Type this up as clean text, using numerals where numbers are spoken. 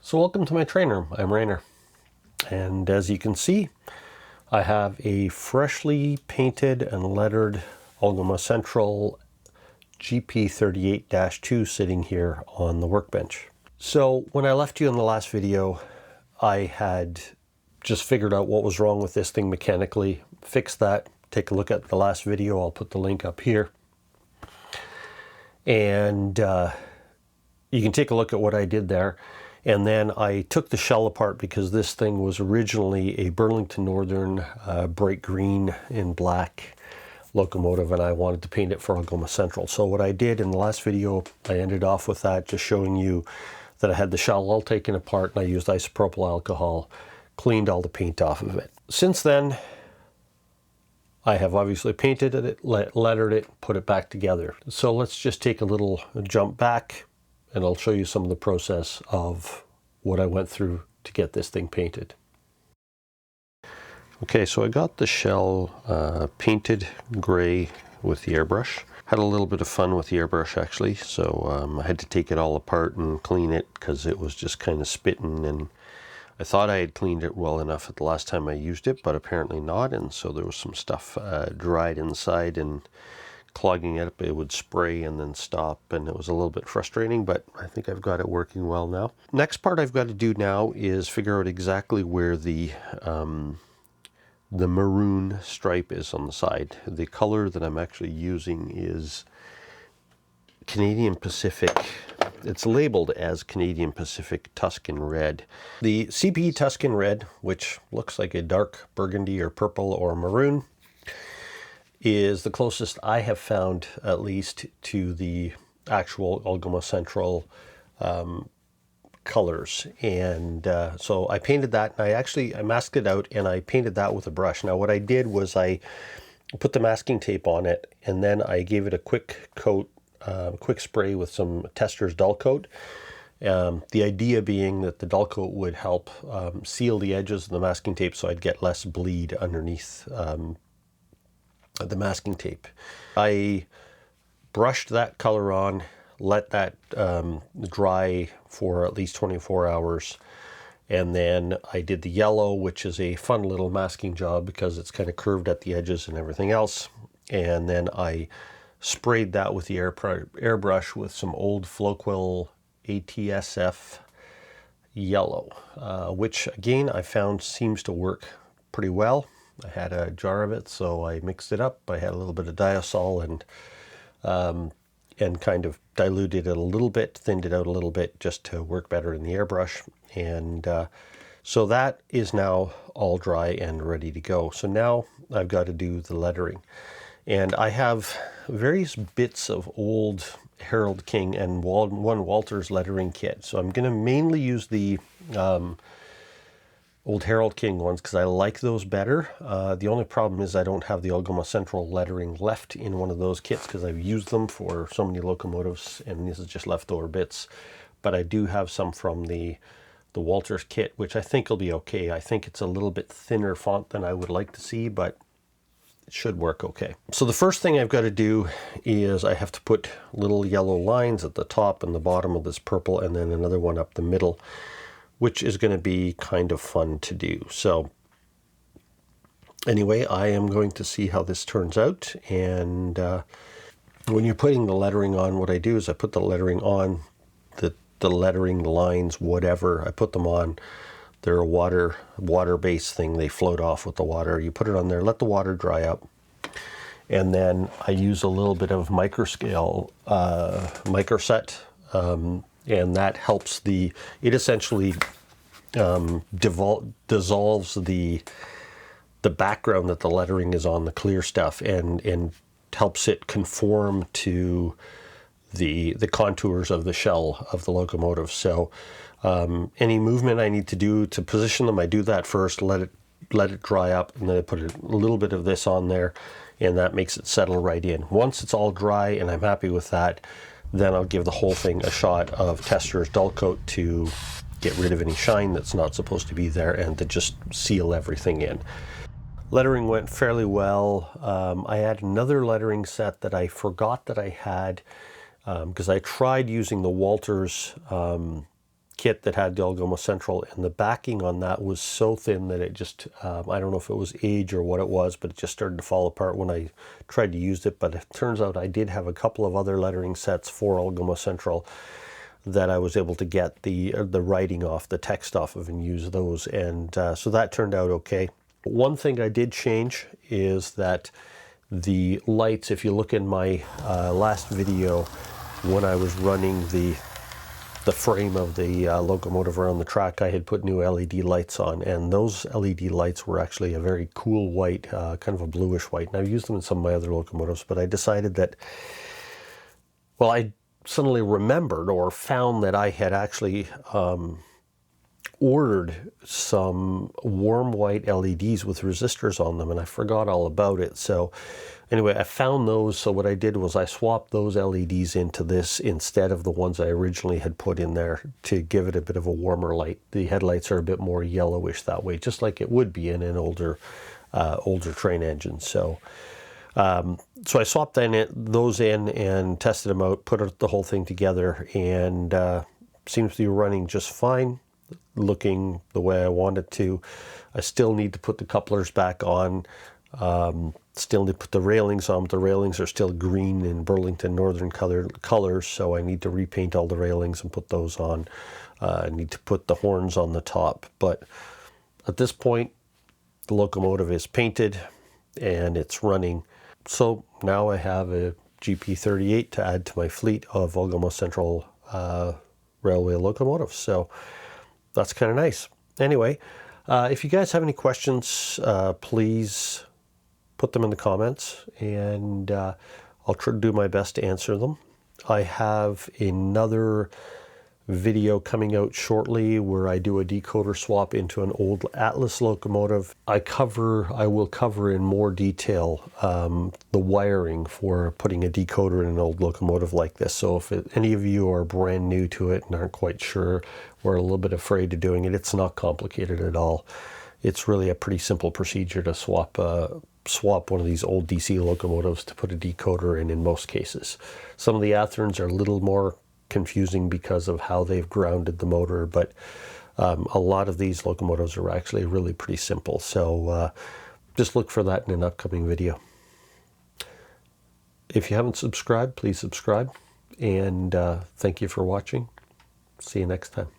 So welcome to my train room. I'm Rainer, and as you can see, I have a freshly painted and lettered Algoma Central GP38-2 sitting here on the workbench. So when I left you in the last video, I had just figured out what was wrong with this thing mechanically, fixed that. Take a look at the last video. I'll put the link up here. And you can take a look at what I did there. And then I took the shell apart because this thing was originally a Burlington Northern bright green and black locomotive, and I wanted to paint it for Algoma Central. So what I did in the last video, I ended off with that, just showing you that I had the shell all taken apart and I used isopropyl alcohol, cleaned all the paint off of it. Since then, I have obviously painted it, lettered it, put it back together. So let's just take a little jump back and I'll show you some of the process of what I went through to get this thing painted. Okay, so I got the shell painted gray with the airbrush. Had a little bit of fun with the airbrush actually, so I had to take it all apart and clean it because it was just kind of spitting, and I thought I had cleaned it well enough at the last time I used it, but apparently not, and so there was some stuff dried inside and clogging it up. It would spray and then stop, and it was a little bit frustrating, but I think I've got it working well now. Next part I've got to do now is figure out exactly where the maroon stripe is on the side. The color that I'm actually using is Canadian Pacific. It's labeled as Canadian Pacific Tuscan Red. The CPE Tuscan Red, which looks like a dark burgundy or purple or maroon, is the closest I have found, at least, to the actual Algoma Central colors. And so I painted that, and I masked it out and I painted that with a brush. Now what I did was I put the masking tape on it, and then I gave it a quick coat, quick spray with some Tester's dull coat. The idea being that the dull coat would help seal the edges of the masking tape so I'd get less bleed underneath the masking tape. I brushed that color on, let that dry for at least 24 hours, and then I did the yellow, which is a fun little masking job because it's kind of curved at the edges and everything else, and then I sprayed that with the airbrush with some old Floquil ATSF yellow, which again I found seems to work pretty well. I had a jar of it, so I mixed it up. I had a little bit of diasol and kind of diluted it a little bit, thinned it out a little bit just to work better in the airbrush. And so that is now all dry and ready to go. So now I've got to do the lettering. And I have various bits of old Harold King and one Walters lettering kit. So I'm going to mainly use the old Harold King ones because I like those better. The only problem is I don't have the Algoma Central lettering left in one of those kits because I've used them for so many locomotives, and this is just leftover bits. But I do have some from the Walters kit, which I think will be okay. I think it's a little bit thinner font than I would like to see, but it should work okay. So the first thing I've got to do is I have to put little yellow lines at the top and the bottom of this purple, and then another one up the middle, which is going to be kind of fun to do. So anyway, I am going to see how this turns out. And when you're putting the lettering on, what I do is I put the lettering on, the lettering lines, whatever, I put them on. They're a water-based thing. They float off with the water. You put it on there, let the water dry up. And then I use a little bit of microscale, microset, and that helps it essentially dissolves the background that the lettering is on, the clear stuff, and helps it conform to the contours of the shell of the locomotive. So any movement I need to do to position them, I do that first, let it dry up, and then I put a little bit of this on there, and that makes it settle right in. Once it's all dry and I'm happy with that, then I'll give the whole thing a shot of Tester's dull coat to get rid of any shine that's not supposed to be there and to just seal everything in. Lettering went fairly well. I had another lettering set that I forgot that I had because I tried using the Walters kit that had the Algoma Central, and the backing on that was so thin that it just, I don't know if it was age or what it was, but it just started to fall apart when I tried to use it. But it turns out I did have a couple of other lettering sets for Algoma Central that I was able to get the writing off, the text off of, and use those. And so that turned out okay. One thing I did change is that the lights, if you look in my last video, when I was running the frame of the locomotive around the track, I had put new LED lights on, and those LED lights were actually a very cool white, kind of a bluish white. And I've used them in some of my other locomotives, but I decided that, well, I suddenly remembered or found that I had actually ordered some warm white LEDs with resistors on them, and I forgot all about it. So anyway, I found those, so what I did was I swapped those LEDs into this instead of the ones I originally had put in there to give it a bit of a warmer light. The headlights are a bit more yellowish that way, just like it would be in an older train engine. So so I swapped those in and tested them out, put the whole thing together, and seems to be running just fine, looking the way I want it to. I still need to put the couplers back on, still need to put the railings on, but the railings are still green in Burlington Northern colors, so I need to repaint all the railings and put those on. I need to put the horns on the top, but at this point the locomotive is painted and it's running. So now I have a GP38 to add to my fleet of Algoma Central Railway locomotives. So that's kind of nice. Anyway, if you guys have any questions, please put them in the comments, and I'll try to do my best to answer them. I have another video coming out shortly where I do a decoder swap into an old Atlas locomotive. I will cover in more detail the wiring for putting a decoder in an old locomotive like this. So if any of you are brand new to it and aren't quite sure, or a little bit afraid of doing it, it's not complicated at all. It's really a pretty simple procedure to swap one of these old DC locomotives to put a decoder in most cases. Some of the Atherns are a little more confusing because of how they've grounded the motor, but a lot of these locomotives are actually really pretty simple. So just look for that in an upcoming video. If you haven't subscribed, please subscribe, and thank you for watching. See you next time.